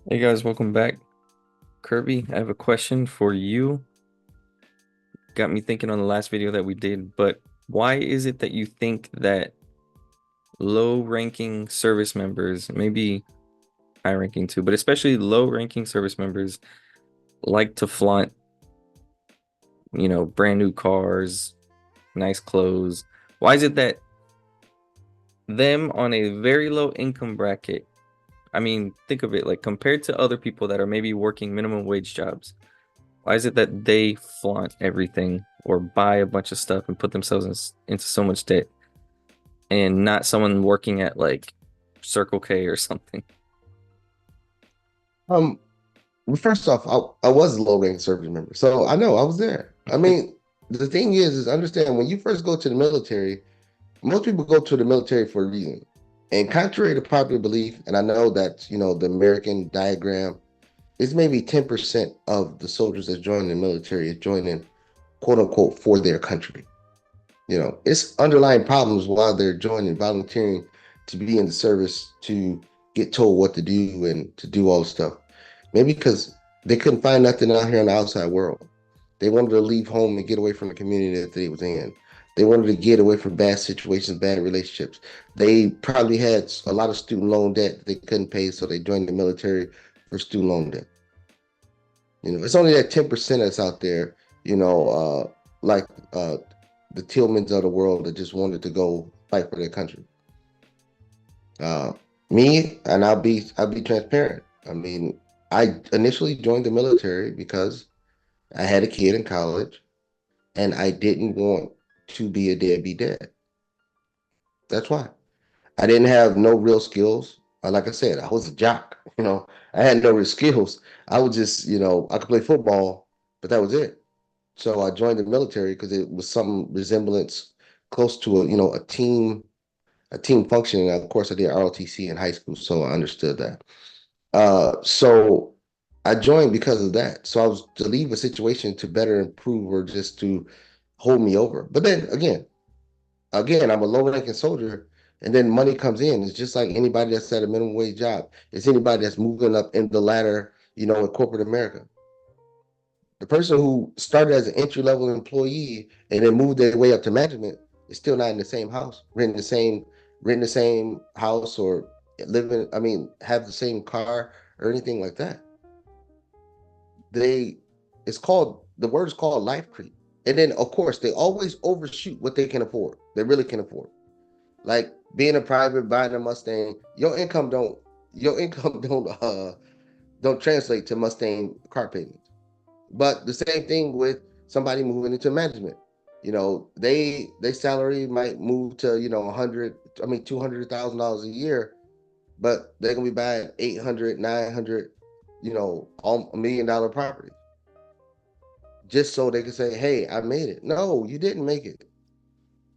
Hey guys, welcome back. Kirby, I have a question for you. Got me thinking on the last video that we did, but why is it that you think that low-ranking service members, maybe high-ranking too, but especially low-ranking service members like to flaunt, brand new cars, nice clothes? Why is it that them on a very low income bracket, I mean, think of it like compared to other people that are maybe working minimum wage jobs, why is it that they flaunt everything or buy a bunch of stuff and put themselves into so much debt and not someone working at like Circle K or something? Um, well, first off, I was a low-ranking service member, so I know I was there. I mean, the thing is understand when you first go to the military, most people go to the military for a reason. And contrary to popular belief, and I know that the American diagram is maybe 10% of the soldiers that join the military is joining quote unquote for their country. It's underlying problems while they're joining, volunteering to be in the service to get told what to do and to do all the stuff. Maybe because they couldn't find nothing out here in the outside world. They wanted to leave home and get away from the community that they was in. They wanted to get away from bad situations, bad relationships. They probably had a lot of student loan debt that they couldn't pay, so they joined the military for student loan debt. It's only that 10% that's out there, like the Tillmans of the world that just wanted to go fight for their country. Uh, Me, and I'll be transparent. I mean, I initially joined the military because I had a kid in college and I didn't want to be a deadbeat dad. That's why. I didn't have no real skills. Like I said, I was a jock. I had no real skills. I was just, I could play football, but that was it. So I joined the military because it was some resemblance close to a team functioning. Of course, I did ROTC in high school, so I understood that. So I joined because of that. So I was to leave a situation to better improve or just to hold me over. But then again, I'm a low ranking soldier, and then money comes in. It's just like anybody that's at a minimum wage job. It's anybody that's moving up in the ladder, in corporate America. The person who started as an entry level employee and then moved their way up to management is still not in the same house, renting the same house or living, I mean, have the same car or anything like that. They it's called the word is called life creep. And then of course they always overshoot what they can afford. They really can afford. Like being a private buying a Mustang, your income don't translate to Mustang car payments. But the same thing with somebody moving into management. They salary might move to, 100, I mean $200,000 a year, but they're gonna be buying 800, 900, all $1 million property just so they can say, "Hey, I made it." No, you didn't make it.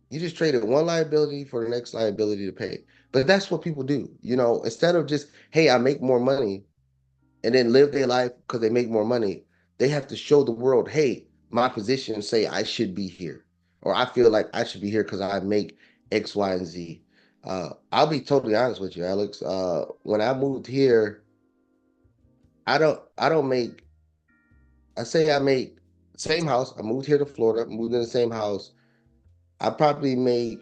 You just traded one liability for the next liability to pay. But that's what people do. Instead of just, "Hey, I make more money," and then live their life because they make more money, they have to show the world, "Hey, my position say I should be here, or I feel like I should be here because I make X, Y, and Z." I'll be totally honest with you, Alex. When I moved here, I don't make. I say I make same house. I moved here to Florida, moved in the same house. I probably make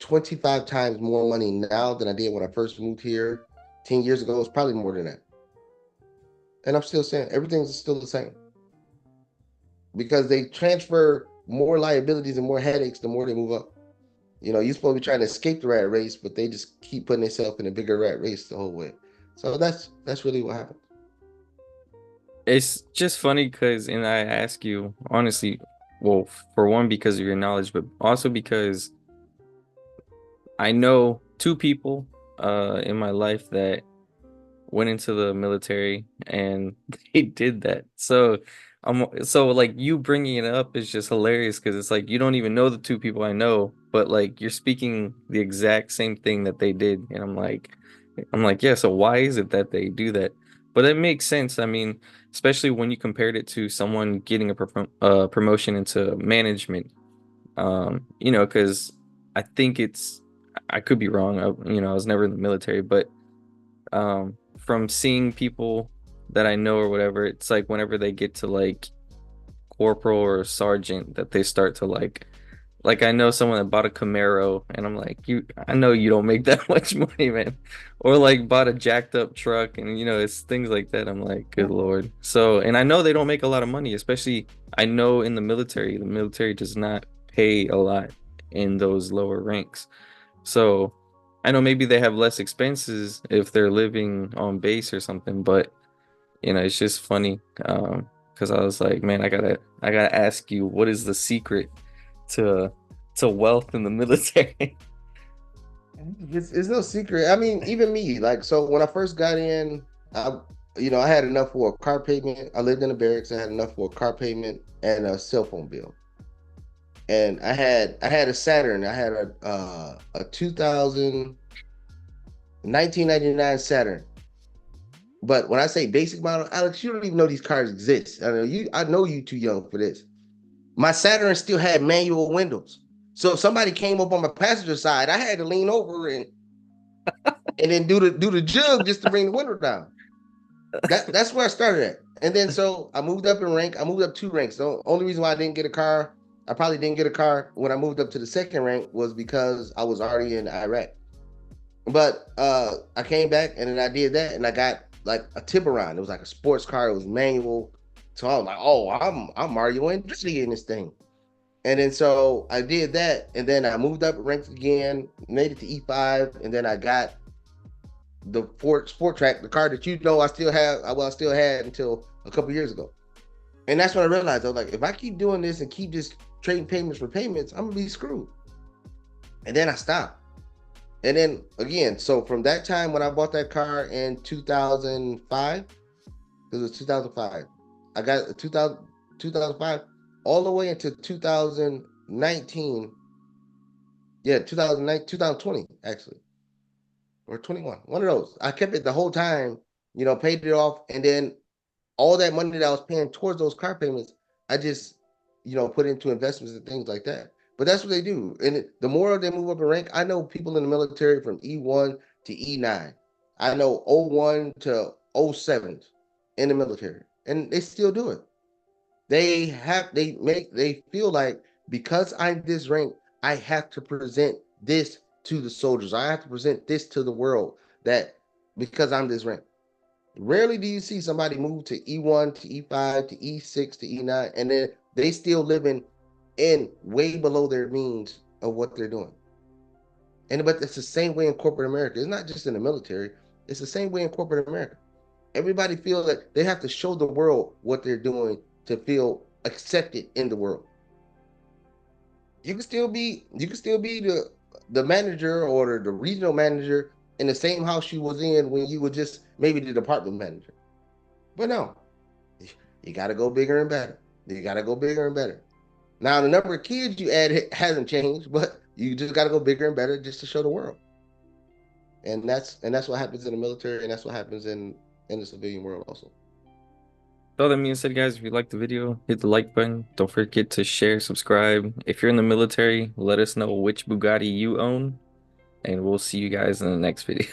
25 times more money now than I did when I first moved here 10 years ago. It's probably more than that. And I'm still saying everything's still the same because they transfer more liabilities and more headaches the more they move up. You're supposed to be trying to escape the rat race, but they just keep putting themselves in a bigger rat race the whole way. So that's really what happened. It's just funny because, and I ask you honestly, well, for one, because of your knowledge, but also because I know two people in my life that went into the military and they did that. So like you bringing it up is just hilarious because it's like you don't even know the two people I know, but like you're speaking the exact same thing that they did, and I'm like, yeah. So why is it that they do that? But it makes sense. I mean, especially when you compared it to someone getting a promotion into management. Because I think I could be wrong. I was never in the military, but from seeing people that I know or whatever, it's like whenever they get to like corporal or sergeant that they start to like I know someone that bought a Camaro and I'm like, you I know you don't make that much money, man. Or like bought a jacked up truck and it's things like that. I'm like, good Lord. So, and I know they don't make a lot of money, especially I know in the military does not pay a lot in those lower ranks. So, I know maybe they have less expenses if they're living on base or something, but it's just funny. Because I was like, man, I gotta ask you, what is the secret to wealth in the military? It's no secret. I mean, even me, like, so when I first got in, I, I had enough for a car payment. I lived in the barracks. I had enough for a car payment and a cell phone bill. And I had a Saturn. I had a 2000 1999 Saturn. But when I say basic model, Alex, you don't even know these cars exist. I know you too young for this. My Saturn still had manual windows. So if somebody came up on my passenger side, I had to lean over and then do the jug just to bring the window down. That's where I started at. And then so I moved up in rank. I moved up 2 ranks. The only reason why I didn't get a car, I probably didn't get a car when I moved up to the second rank was because I was already in Iraq. But I came back and then I did that and I got like a Tiburon. It was like a sports car. It was manual. So I was like, oh, I'm Mario Andretti in this thing. And then so I did that, and then I moved up ranks again, made it to E5, and then I got the Ford Sport Track, the car that I still have. Well, I still had until a couple years ago. And that's when I realized I was like, if I keep doing this and keep just trading payments for payments, I'm gonna be screwed. And then I stopped. And then again, so from that time when I bought that car in 2005, it was 2005. I got 2005 all the way into 2019. Yeah, 2009, 2020, actually, or 21. One of those. I kept it the whole time, paid it off. And then all that money that I was paying towards those car payments, I just, put into investments and things like that. But that's what they do. And the more they move up in rank, I know people in the military from E1 to E9. I know O1 to O7 in the military, and they still do it. They feel like because I'm this rank, I have to present this to the soldiers. I have to present this to the world that because I'm this rank. Rarely do you see somebody move to E1 to E5 to E6 to E9 and then they still living in way below their means of what they're doing. And but it's the same way in corporate America. It's not just in the military. It's the same way in corporate America. Everybody feels that they have to show the world what they're doing to feel accepted in the world. You can still be the manager or the regional manager in the same house you was in when you were just maybe the department manager. But no, you got to go bigger and better. You got to go bigger and better. Now the number of kids you add hasn't changed, but you just got to go bigger and better just to show the world. And that's what happens in the military, and that's what happens in the civilian world also. So all that being said, guys, if you liked the video, hit the like button. Don't forget to share, subscribe. If you're in the military, let us know which Bugatti you own, and we'll see you guys in the next video.